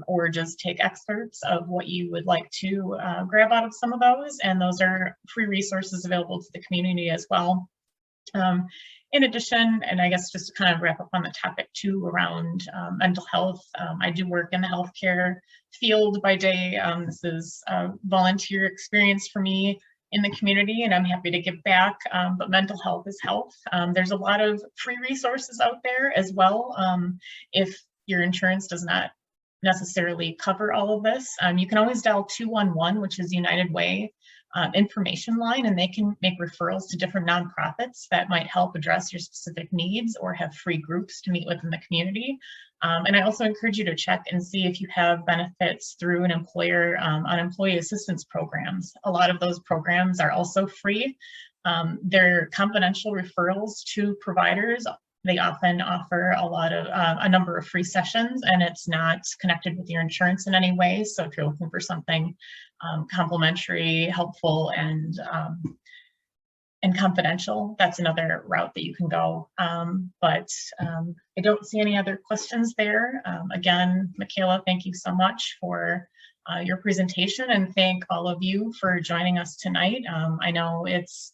or just take excerpts of what you would like to grab out of some of those. And those are free resources available to the community as well. In addition, and I guess just to kind of wrap up on the topic too around mental health, I do work in the healthcare field by day. This is a volunteer experience for me in the community, and I'm happy to give back, but mental health is health. There's a lot of free resources out there as well. If your insurance does not necessarily cover all of this, you can always dial 211, which is United Way. information line, and they can make referrals to different nonprofits that might help address your specific needs or have free groups to meet with in the community. And I also encourage you to check and see if you have benefits through an employer on employee assistance programs. A lot of those programs are also free. They're confidential referrals to providers. They often offer a number of free sessions, and it's not connected with your insurance in any way. So if you're looking for something complimentary, helpful, and confidential, that's another route that you can go. But I don't see any other questions there. Again, Michaela, thank you so much for your presentation, and thank all of you for joining us tonight. I know it's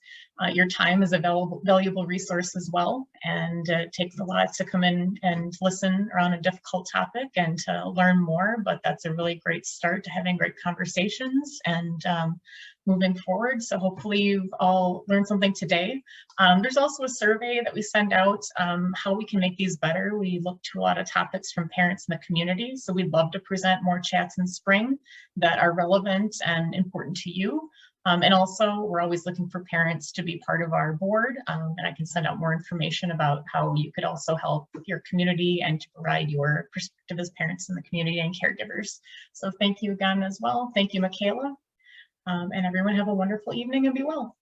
your time is a valuable resource as well, and it takes a lot to come in and listen around a difficult topic and to learn more, but that's a really great start to having great conversations and moving forward. So hopefully you've all learned something today. There's also a survey that we send out, how we can make these better. We look to a lot of topics from parents in the community, so we'd love to present more chats in spring that are relevant and important to you. And also, we're always looking for parents to be part of our board, and I can send out more information about how you could also help your community and to provide your perspective as parents in the community and caregivers. So thank you again as well. Thank you, Michaela. And everyone have a wonderful evening and be well.